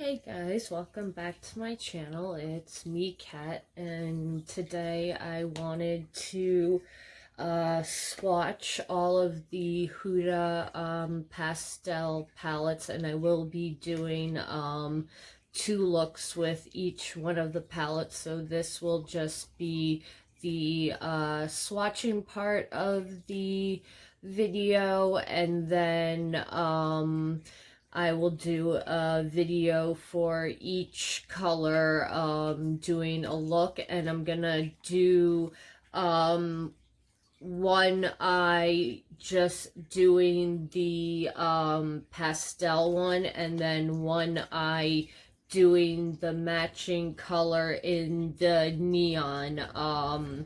Hey guys, welcome back to my channel. It's me, Kat, and today I wanted to swatch all of the Huda pastel palettes, and I will be doing two looks with each one of the palettes. So this will just be the swatching part of the video, and then I will do a video for each color, doing a look, and I'm gonna do one eye just doing the pastel one, and then one eye doing the matching color in the neon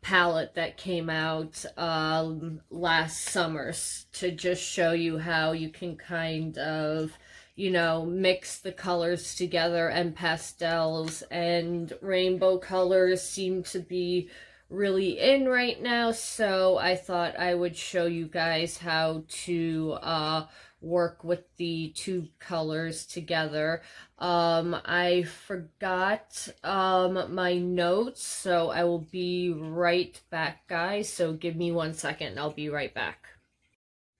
palette that came out last summer, to just show you how you can kind of, mix the colors together. And pastels and rainbow colors seem to be really in right now, so I thought I would show you guys how to work with the two colors together. I forgot my notes, so I will be right back, guys. So give me 1 second and I'll be right back.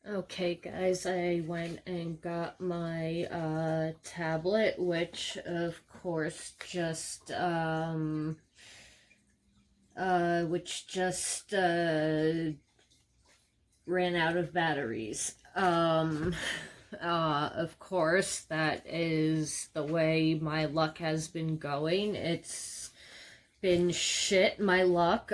Okay, guys, I went and got my tablet, which of course just ran out of batteries. Of course, that is the way my luck has been going. It's been shit, my luck.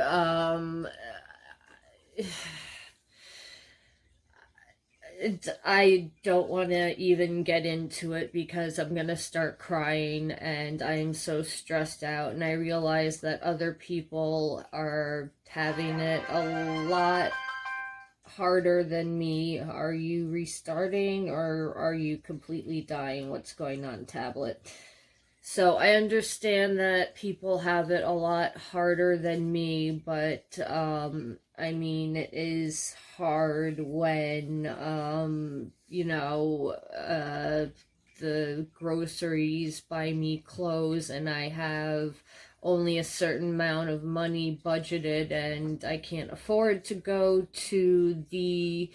I don't want to even get into it because I'm gonna start crying, and I'm so stressed out, and I realize that other people are having it a lot harder than me. Are you restarting, or are you completely dying? What's going on, tablet? So I understand that people have it a lot harder than me, but I mean, it is hard when the groceries buy me clothes and I have only a certain amount of money budgeted, and I can't afford to go to the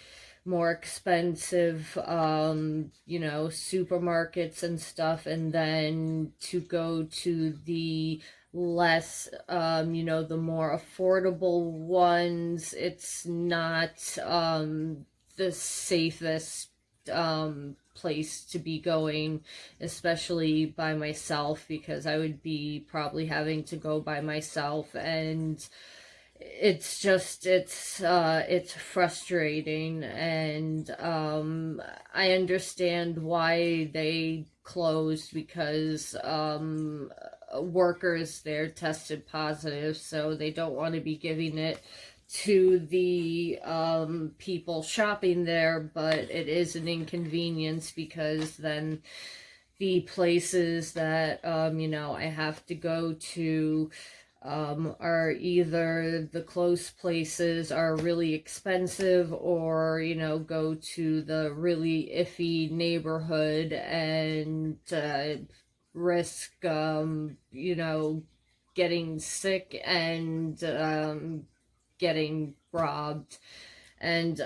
more expensive supermarkets and stuff, and then to go to the less the more affordable ones. It's not the safest place to be going, especially by myself, because I would be probably having to go by myself, and it's just it's frustrating. And I understand why they closed, because workers there tested positive, so they don't want to be giving it to the people shopping there. But it is an inconvenience, because then the places that I have to go to are either the close places are really expensive, or go to the really iffy neighborhood and risk getting sick and getting robbed. And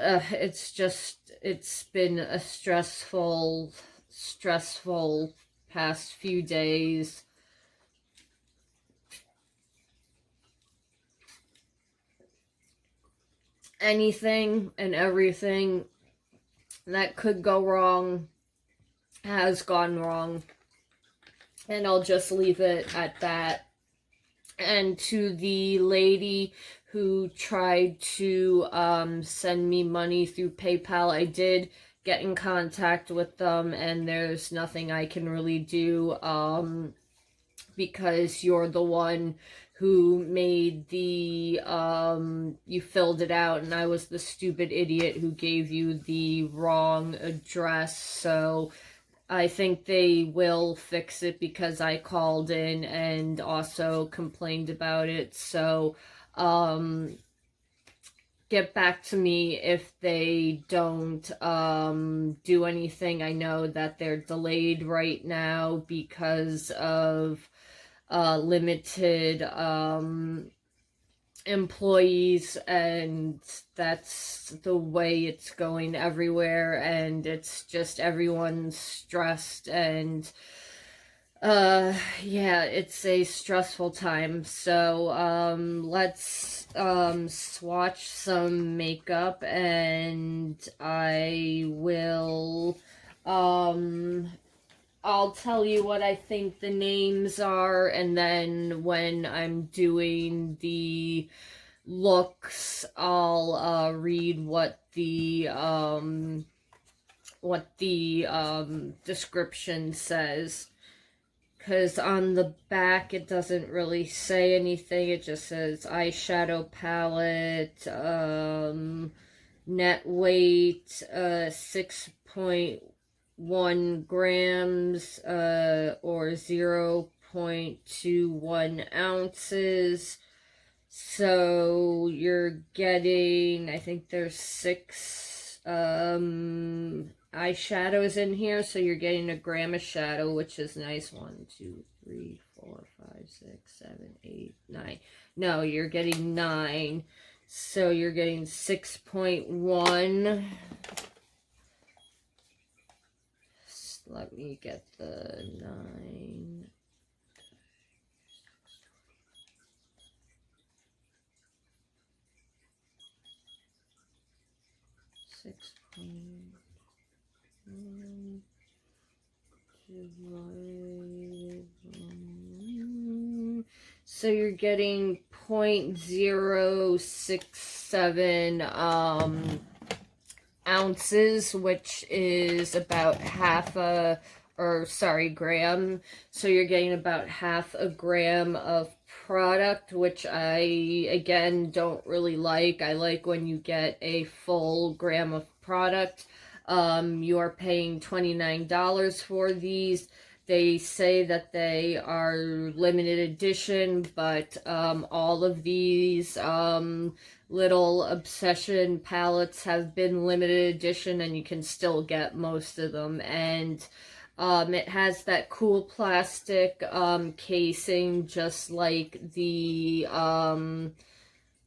it's been a stressful past few days. Anything and everything that could go wrong has gone wrong, and I'll just leave it at that. And to the lady who tried to send me money through PayPal, I did get in contact with them, and there's nothing I can really do, because you're the one who made the you filled it out, and I was the stupid idiot who gave you the wrong address. So I think they will fix it, because I called in and also complained about it. So get back to me if they don't do anything. I know that they're delayed right now because of limited employees, and that's the way it's going everywhere, and it's just everyone's stressed, and yeah, it's a stressful time. So let's swatch some makeup, and I will I'll tell you what I think the names are, and then when I'm doing the looks, I'll read what the description says. Because on the back it doesn't really say anything. It just says eyeshadow palette, net weight 6.1 grams or 0.21 ounces. So you're getting, I think there's 6 eyeshadows in here, so you're getting a gram of shadow, which is nice. 1, 2, 3, 4, 5, 6, 7, 8, 9. No, you're getting 9. So you're getting 6.1. Let me get the 9. 6.1 divided. So you're getting 0.067 ounces, which is about half a, or sorry, gram. So you're getting about half a gram of product, which I, again, don't really like. I like when you get a full gram of product. You are paying $29 for these. They say that they are limited edition, but all of these little Obsession palettes have been limited edition, and you can still get most of them. And it has that cool plastic casing, just like the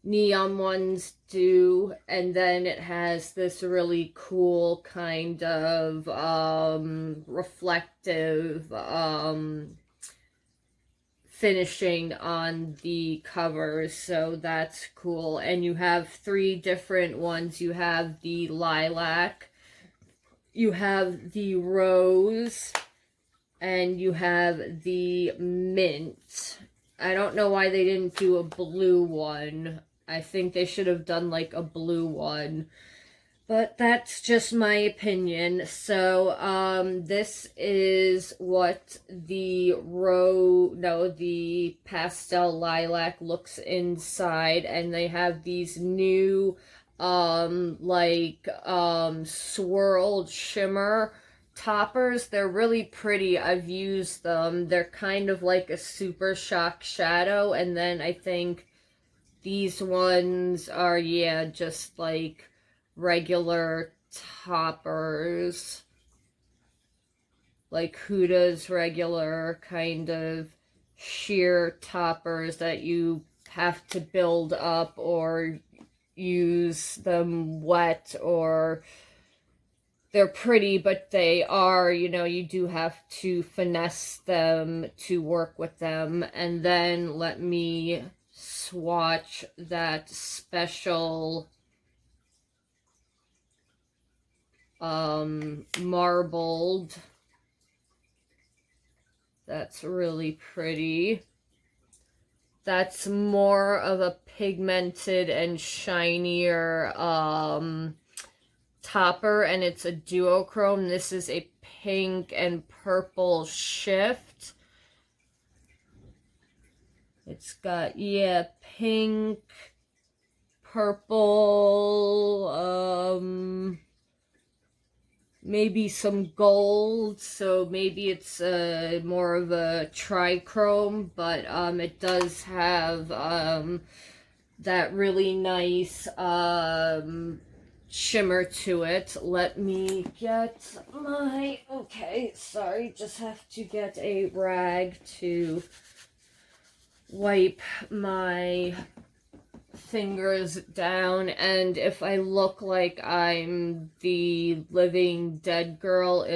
neon ones do, and then it has this really cool kind of reflective finishing on the covers, so that's cool. And you have 3 different ones. You have the lilac, you have the rose, and you have the mint. I don't know why they didn't do a blue one. I think they should have done like a blue one. But that's just my opinion. So, this is what the the pastel lilac looks inside. And they have these new, swirled shimmer toppers. They're really pretty. I've used them. They're kind of like a super shock shadow. And then I think these ones are, yeah, just like regular toppers, like Huda's regular kind of sheer toppers that you have to build up or use them wet, or they're pretty, but they are, you do have to finesse them to work with them. And then let me swatch that special marbled. That's really pretty. That's more of a pigmented and shinier topper, and it's a duochrome. This is a pink and purple shift. It's got, yeah, pink, purple, maybe some gold, so maybe it's more of a trichrome, but it does have that really nice shimmer to it. Let me get my, okay, sorry, just have to get a rag to wipe my fingers down. And if I look like I'm the living dead girl,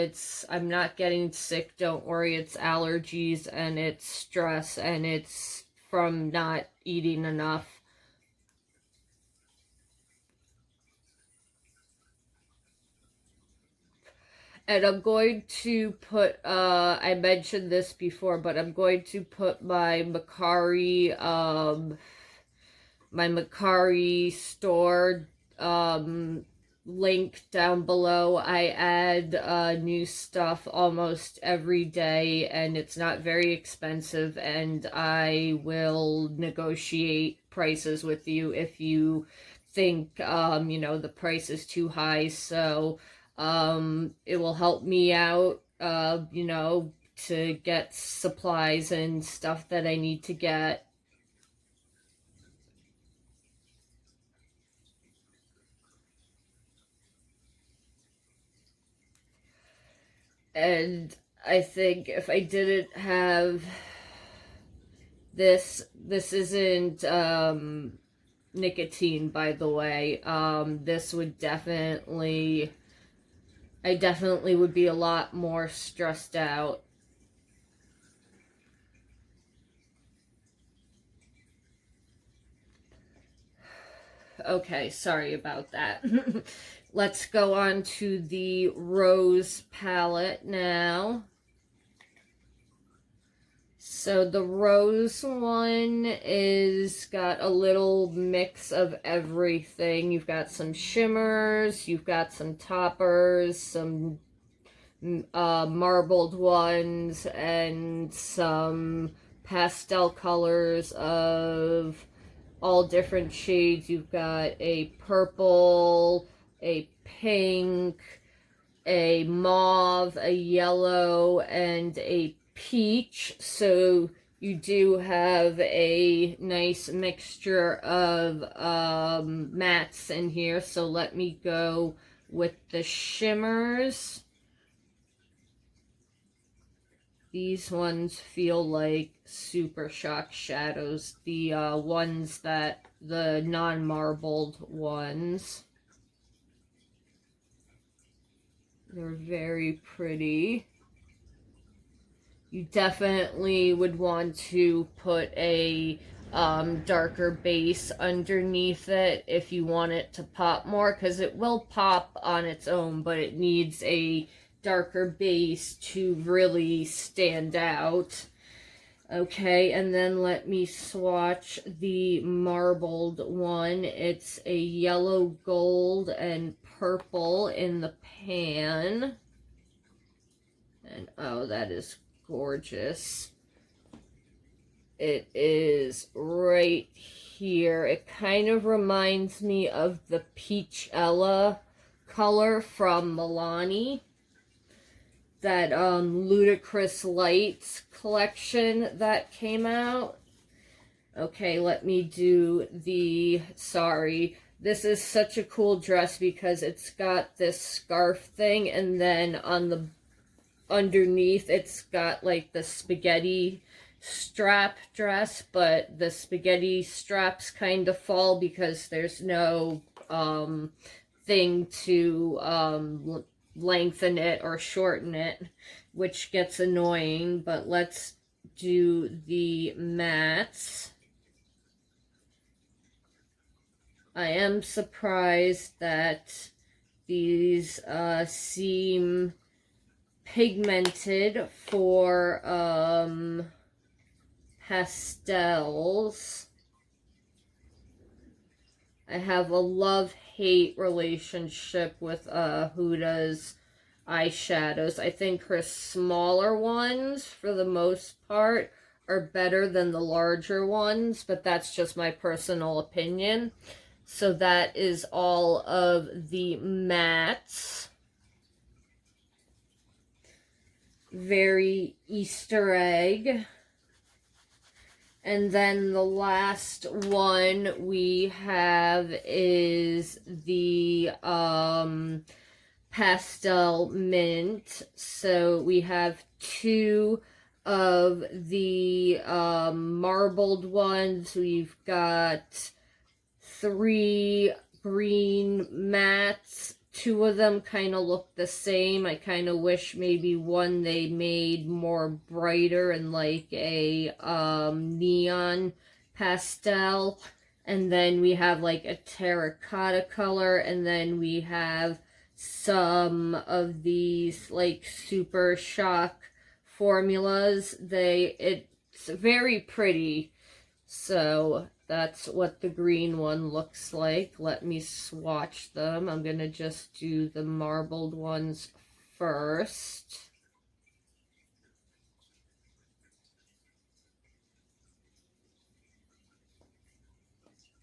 I'm not getting sick, don't worry, it's allergies and it's stress and it's from not eating enough. And I'm going to put, I mentioned this before, but I'm going to put my Mercari store link down below. I add new stuff almost every day, and it's not very expensive, and I will negotiate prices with you if you think, you know, the price is too high. So it will help me out, you know, to get supplies and stuff that I need to get. And I think if I didn't have this isn't nicotine, by the way. This would definitely, I definitely would be a lot more stressed out. Okay, sorry about that. Let's go on to the Rose palette now. So the Rose one is got a little mix of everything. You've got some shimmers, you've got some toppers, some marbled ones, and some pastel colors of all different shades. You've got a purple, a pink, a mauve, a yellow, and a peach. So you do have a nice mixture of mattes in here. So let me go with the shimmers. These ones feel like Super Shock shadows, the ones that, the non-marbled ones. They're very pretty. You definitely would want to put a darker base underneath it if you want it to pop more, because it will pop on its own, but it needs a darker base to really stand out. Okay, and then let me swatch the marbled one. It's a yellow, gold, and purple in the pan. And oh, that is gorgeous. It is right here. It kind of reminds me of the Peachella color from Milani, that Ludicrous Lights collection that came out. Okay, let me do the, sorry, this is such a cool dress because it's got this scarf thing, and then on the underneath it's got like the spaghetti strap dress, but the spaghetti straps kind of fall because there's no thing to lengthen it or shorten it, which gets annoying. But let's do the mattes. I am surprised that these seem pigmented for pastels. I have a love-hate relationship with Huda's eyeshadows. I think her smaller ones, for the most part, are better than the larger ones, but that's just my personal opinion. So that is all of the mattes. Very Easter egg. And then the last one we have is the Pastel Mint. So we have two of the marbled ones. We've got three green mattes. Two of them kind of look the same. I kind of wish maybe one they made more brighter and like a neon pastel. And then we have like a terracotta color, and then we have some of these like Super Shock formulas. It's very pretty. So that's what the green one looks like. Let me swatch them. I'm going to just do the marbled ones first.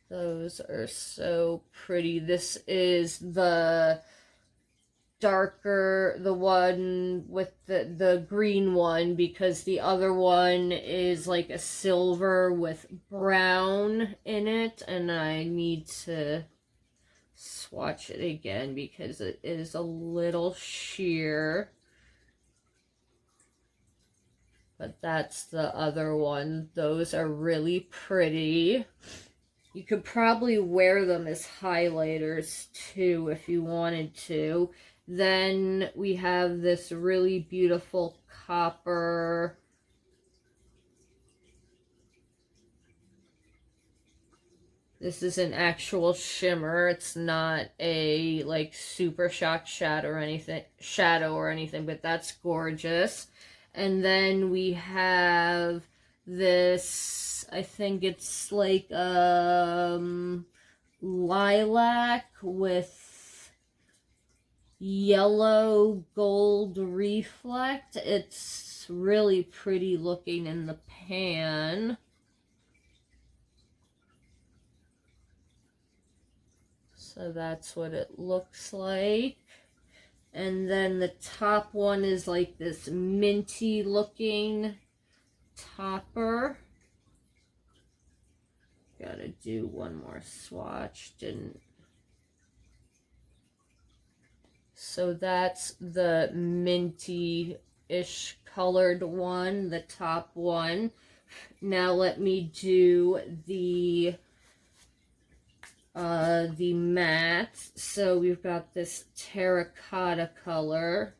Those are so pretty. This is the darker, the one with the green one, because the other one is like a silver with brown in it, and I need to swatch it again because it is a little sheer. But that's the other one. Those are really pretty. You could probably wear them as highlighters too if you wanted to. Then we have this really beautiful copper. This is an actual shimmer. It's not a like Super Shock shadow or anything, but that's gorgeous. And then we have this, I think it's like lilac with yellow gold reflect. It's really pretty looking in the pan. So that's what it looks like. And then the top one is like this minty looking topper. Gotta do one more swatch. So that's the minty-ish colored one, the top one. Now let me do the matte. So we've got this terracotta color.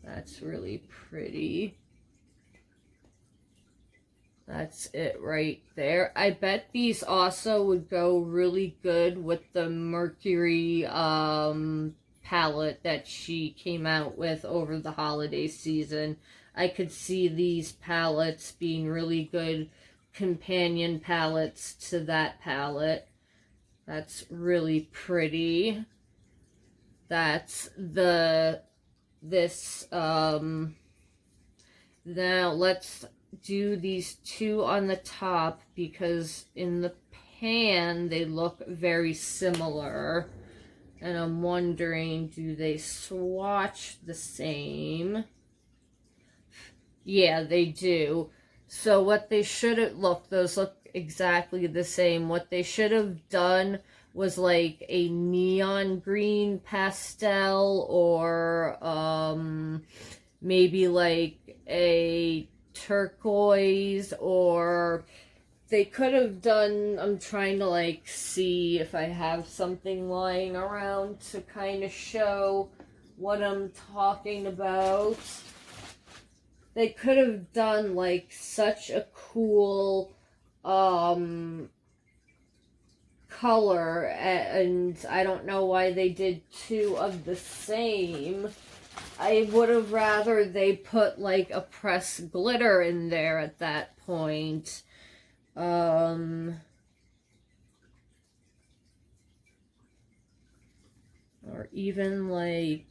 That's really pretty. That's it right there. I bet these also would go really good with the Mercari palette that she came out with over the holiday season. I could see these palettes being really good companion palettes to that palette. That's really pretty. That's now let's do these two on the top, because in the pan they look very similar, and I'm wondering, do they swatch the same? Yeah, they do. So what they should have, those look exactly the same. What they should have done was like a neon green pastel, or maybe like a turquoise, or they could have done, I'm trying to like see if I have something lying around to kind of show what I'm talking about. They could have done like such a cool color, and I don't know why they did two of the same. I would have rather they put like a pressed glitter in there at that point. Or even like,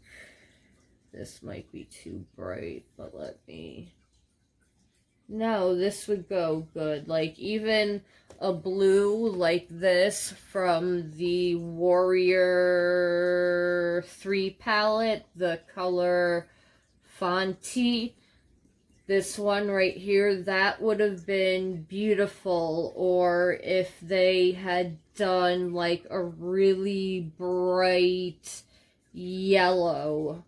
this might be too bright, but no, this would go good. Like even a blue like this from the Warrior 3 palette, the color Fonty. this one right here, that would have been beautiful. Or if they had done like a really bright yellow,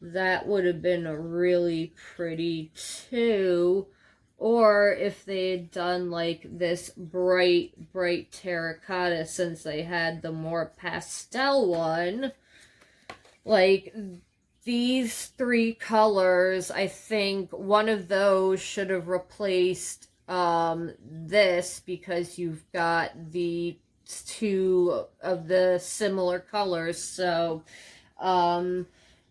that would have been really pretty too. Or if they had done like this bright terracotta, since they had the more pastel one. Like, these three colors, I think one of those should have replaced this, because you've got the two of the similar colors. So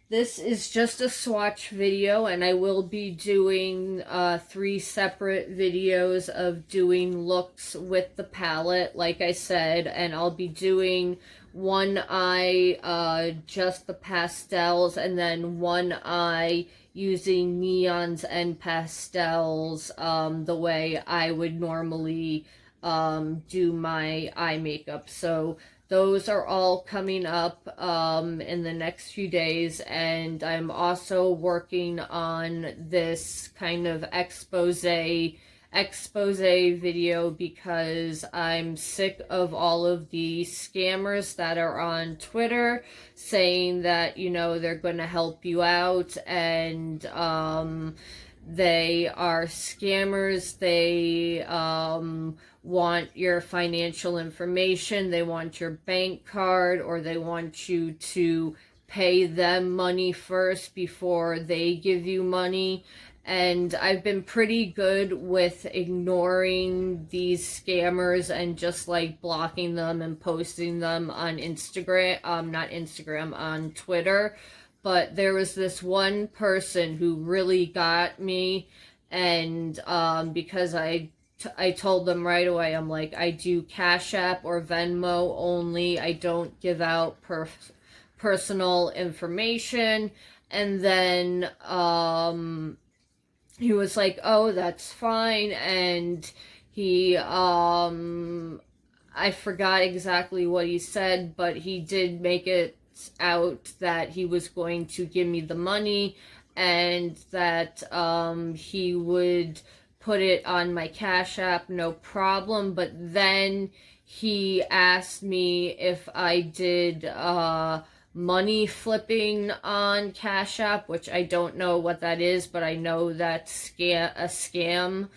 this is just a swatch video, and I will be doing 3 separate videos of doing looks with the palette, like I said, and I'll be doing one eye just the pastels, and then one eye using neons and pastels the way I would normally do my eye makeup. So those are all coming up in the next few days, and I'm also working on this kind of expose video, because I'm sick of all of the scammers that are on Twitter saying that, you know, they're going to help you out, and they are scammers. They want your financial information, they want your bank card, or they want you to pay them money first before they give you money. And I've been pretty good with ignoring these scammers and just like blocking them and posting them on Instagram, not Instagram, on Twitter. But there was this one person who really got me, and because I told them right away, I'm like, I do Cashapp or Venmo only. I don't give out personal information. And then he was like, oh, that's fine. And he, I forgot exactly what he said, but he did make it out that he was going to give me the money, and that he would put it on my Cash App, no problem. But then he asked me if I did money flipping on Cash App, which I don't know what that is, but I know that's a scam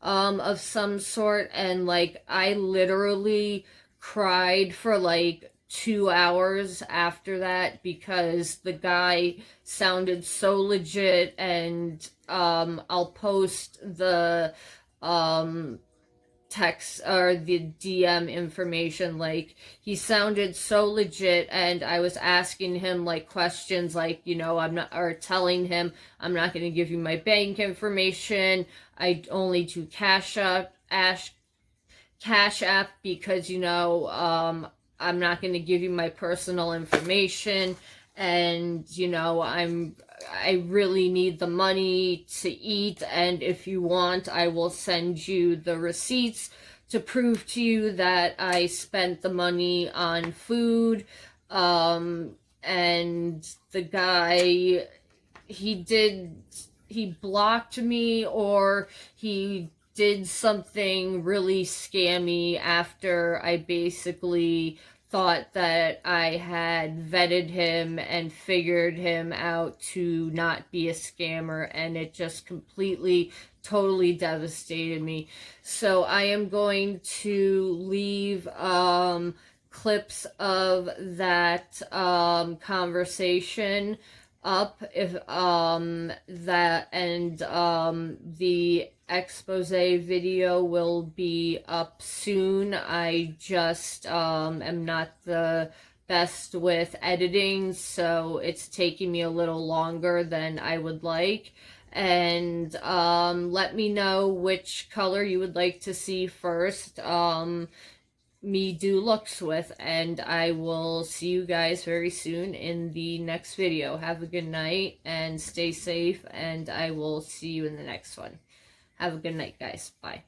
of some sort. And like, I literally cried for like 2 hours after that, because the guy sounded so legit. And I'll post the text or the DM information. Like, he sounded so legit, and I was asking him like questions like, you know, I'm not, or telling him, I'm not going to give you my bank information, I only do Cash App, because, you know, I'm not going to give you my personal information, and, you know, I really need the money to eat, and if you want, I will send you the receipts to prove to you that I spent the money on food. And the guy, he blocked me, or he did something really scammy after I basically thought that I had vetted him and figured him out to not be a scammer, and it just completely, totally devastated me. So I am going to leave clips of that conversation up, if that, and the expose video will be up soon. I just am not the best with editing, so it's taking me a little longer than I would like. And let me know which color you would like to see first me do looks with, and I will see you guys very soon in the next video. Have a good night and stay safe, and I will see you in the next one. Have a good night, guys. Bye.